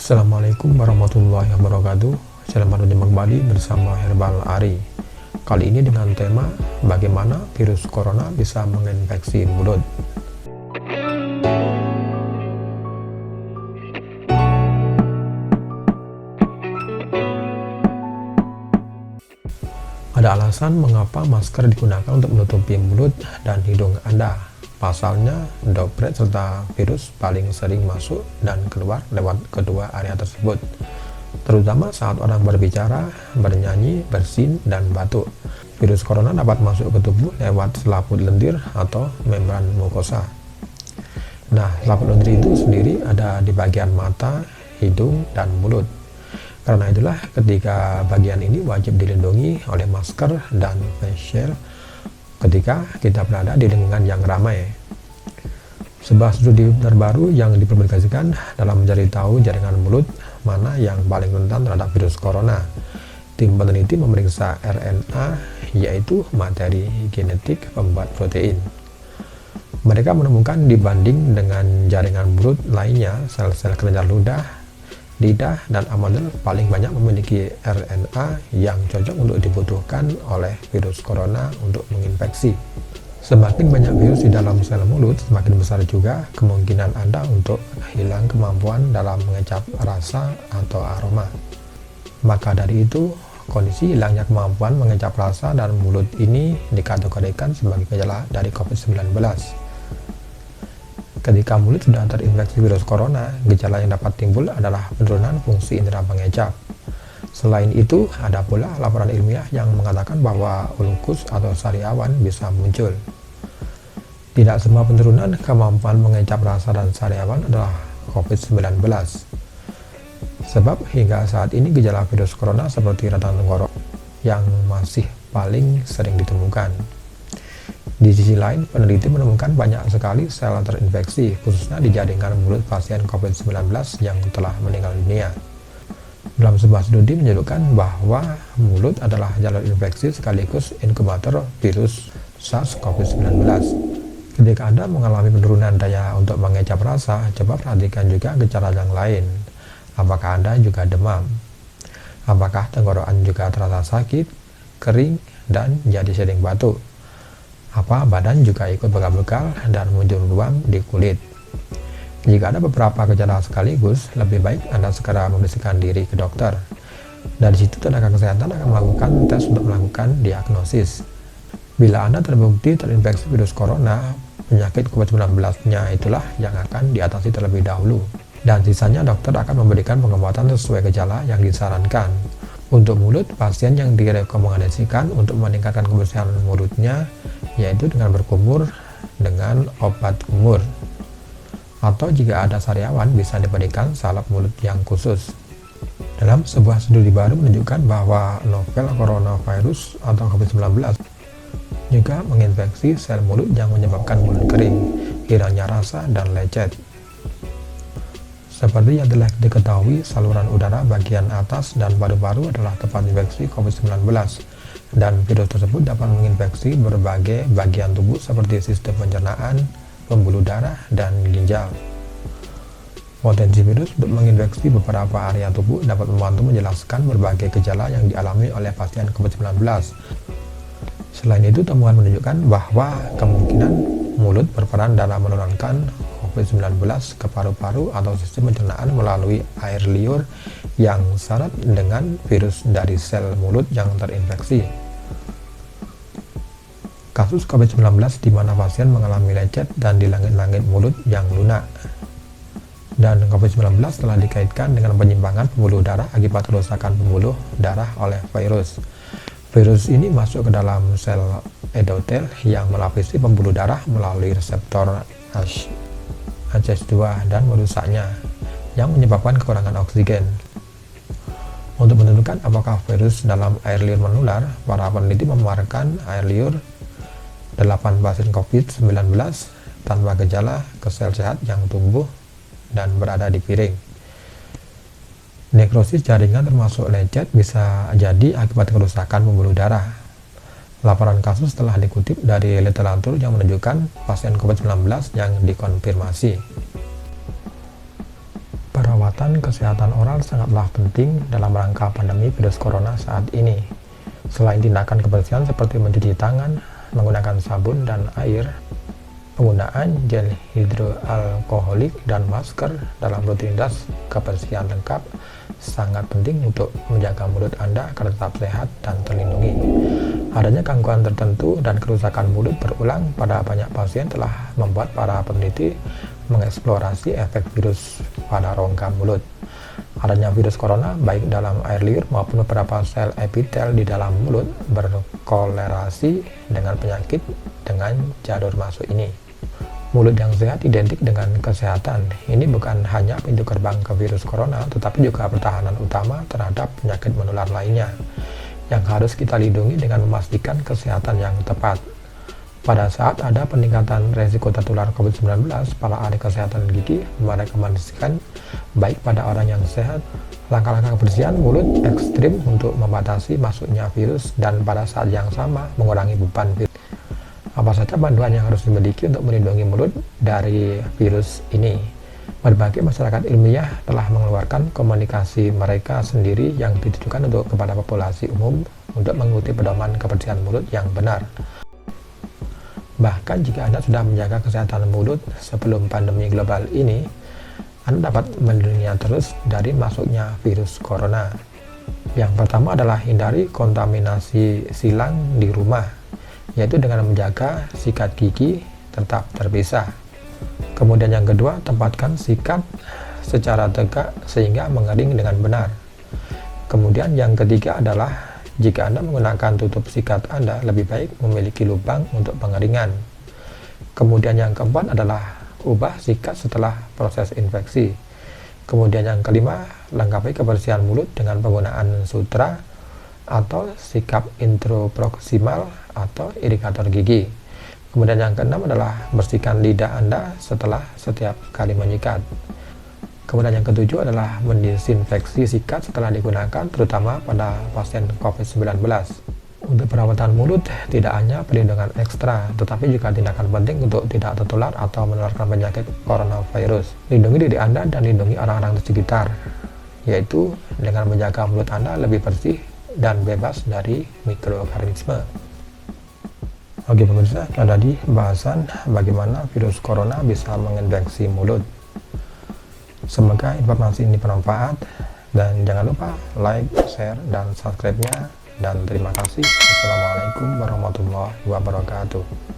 Assalamualaikum warahmatullahi wabarakatuh. Selamat berjumpa kembali bersama Herbal Ari. Kali ini dengan tema bagaimana virus corona bisa menginfeksi mulut. Ada alasan mengapa masker digunakan untuk menutupi mulut dan hidung Anda. Pasalnya, droplet serta virus paling sering masuk dan keluar lewat kedua area tersebut, terutama saat orang berbicara, bernyanyi, bersin, dan batuk. Virus corona dapat masuk ke tubuh lewat selaput lendir atau membran mukosa. Nah, selaput lendir itu sendiri ada di bagian mata, hidung, dan mulut. Karena itulah ketiga bagian ini wajib dilindungi oleh masker dan face shield ketika kita berada di lingkungan yang ramai. Sebuah studi terbaru yang dipublikasikan dalam mencari tahu jaringan mulut mana yang paling rentan terhadap virus corona. Tim peneliti memeriksa RNA, yaitu materi genetik pembuat protein. Mereka menemukan dibanding dengan jaringan mulut lainnya, sel-sel kelenjar ludah, lidah, dan amandel paling banyak memiliki RNA yang cocok untuk dibutuhkan oleh virus corona untuk menginfeksi. Semakin banyak virus di dalam sel mulut, semakin besar juga kemungkinan Anda untuk hilang kemampuan dalam mengecap rasa atau aroma. Maka dari itu, kondisi hilangnya kemampuan mengecap rasa dan mulut ini dikategorikan sebagai gejala dari COVID-19. Ketika mulut sudah terinfeksi virus corona, gejala yang dapat timbul adalah penurunan fungsi indera pengecap. Selain itu, ada pula laporan ilmiah yang mengatakan bahwa ulkus atau sariawan bisa muncul. Tidak semua penurunan kemampuan mengecap rasa dan sariawan adalah COVID-19. Sebab hingga saat ini gejala virus corona seperti radang tenggorok yang masih paling sering ditemukan. Di sisi lain, peneliti menemukan banyak sekali sel terinfeksi, khususnya di jaringan mulut pasien COVID-19 yang telah meninggal dunia. Dalam sebuah studi menunjukkan bahwa mulut adalah jalur infeksi sekaligus inkubator virus SARS-CoV-19. Ketika Anda mengalami penurunan daya untuk mengecap rasa, coba perhatikan juga gejala yang lain. Apakah Anda juga demam? Apakah tenggorokan juga terasa sakit, kering, dan jadi sering batuk? Apa badan juga ikut begal-begal dan muncul ruam di kulit? Jika ada beberapa gejala sekaligus, lebih baik Anda segera membersihkan diri ke dokter. Dari situ tenaga kesehatan akan melakukan tes untuk melakukan diagnosis. Bila Anda terbukti terinfeksi virus corona, penyakit COVID-19-nya itulah yang akan diatasi terlebih dahulu. Dan sisanya dokter akan memberikan pengobatan sesuai gejala yang disarankan. Untuk mulut, pasien yang direkomendasikan untuk meningkatkan kebersihan mulutnya yaitu dengan berkumur dengan obat kumur. Atau jika ada sariawan, bisa diberikan salep mulut yang khusus. Dalam sebuah studi baru menunjukkan bahwa novel coronavirus atau COVID-19 juga menginfeksi sel mulut yang menyebabkan mulut kering, hilangnya rasa, dan lecet. Seperti yang telah diketahui, saluran udara bagian atas dan paru-paru adalah tempat infeksi COVID-19, dan virus tersebut dapat menginfeksi berbagai bagian tubuh seperti sistem pencernaan, pembuluh darah, dan ginjal. Potensi virus untuk menginfeksi beberapa area tubuh dapat membantu menjelaskan berbagai gejala yang dialami oleh pasien COVID-19. Selain itu, temuan menunjukkan bahwa kemungkinan mulut berperan dalam menurunkan COVID-19 ke paru-paru atau sistem pencernaan melalui air liur yang syarat dengan virus dari sel mulut yang terinfeksi. Kasus COVID-19 di mana pasien mengalami lecet dan di langit-langit mulut yang lunak. Dan COVID-19 telah dikaitkan dengan penyimpangan pembuluh darah akibat kerusakan pembuluh darah oleh virus. Virus ini masuk ke dalam sel endotel yang melapisi pembuluh darah melalui reseptor ACE2 dan merusaknya, yang menyebabkan kekurangan oksigen. Untuk menentukan apakah virus dalam air liur menular, para peneliti memaparkan air liur 8 pasien COVID-19 tanpa gejala ke sel sehat yang tumbuh dan berada di piring. Nekrosis jaringan termasuk lecet bisa jadi akibat kerusakan pembuluh darah. Laporan kasus telah dikutip dari literatur yang menunjukkan pasien COVID-19 yang dikonfirmasi. Perawat Peningkatan kesehatan oral sangatlah penting dalam rangka pandemi virus corona saat ini. Selain tindakan kebersihan seperti mencuci tangan, menggunakan sabun dan air, penggunaan gel hidroalkoholik dan masker dalam rutinitas kebersihan lengkap sangat penting untuk menjaga mulut Anda agar tetap sehat dan terlindungi. Adanya gangguan tertentu dan kerusakan mulut berulang pada banyak pasien telah membuat para peneliti mengeksplorasi efek virus pada rongga mulut. Adanya virus corona baik dalam air liur maupun beberapa sel epitel di dalam mulut berkolerasi dengan penyakit dengan jalur masuk ini. Mulut yang sehat identik dengan kesehatan. Ini bukan hanya pintu gerbang ke virus corona, tetapi juga pertahanan utama terhadap penyakit menular lainnya yang harus kita lindungi dengan memastikan kesehatan yang tepat. Pada saat ada peningkatan resiko tertular COVID-19, para ahli kesehatan gigi merekomendasikan baik pada orang yang sehat, langkah-langkah kebersihan mulut ekstrim untuk membatasi masuknya virus dan pada saat yang sama mengurangi beban virus. Apa saja panduan yang harus dimiliki untuk melindungi mulut dari virus ini? Berbagai masyarakat ilmiah telah mengeluarkan komunikasi mereka sendiri yang ditujukan kepada populasi umum untuk mengikuti pedoman kebersihan mulut yang benar. Bahkan jika Anda sudah menjaga kesehatan mulut sebelum pandemi global ini, Anda dapat melindunginya terus dari masuknya virus corona. Yang pertama adalah hindari kontaminasi silang di rumah, yaitu dengan menjaga sikat gigi tetap terpisah. Kemudian yang kedua, tempatkan sikat secara tegak sehingga mengering dengan benar. Kemudian yang ketiga adalah jika Anda menggunakan tutup sikat Anda, lebih baik memiliki lubang untuk pengeringan. Kemudian yang keempat adalah ubah sikat setelah proses infeksi. Kemudian yang kelima, lengkapi kebersihan mulut dengan penggunaan sutra atau sikap introproksimal atau irrigator gigi. Kemudian yang keenam adalah bersihkan lidah Anda setelah setiap kali menyikat. Kemudian yang ketujuh adalah mendisinfeksi sikat setelah digunakan, terutama pada pasien COVID-19. Untuk perawatan mulut tidak hanya perlindungan ekstra, tetapi juga tindakan penting untuk tidak tertular atau menularkan penyakit coronavirus. Lindungi diri Anda dan lindungi orang-orang di sekitar, yaitu dengan menjaga mulut Anda lebih bersih dan bebas dari mikroorganisme. Oke pemirsa, itu tadi bahasan bagaimana virus corona bisa menginfeksi mulut. Semoga informasi ini bermanfaat dan jangan lupa like, share, dan subscribe-nya. Dan terima kasih. Assalamualaikum warahmatullahi wabarakatuh.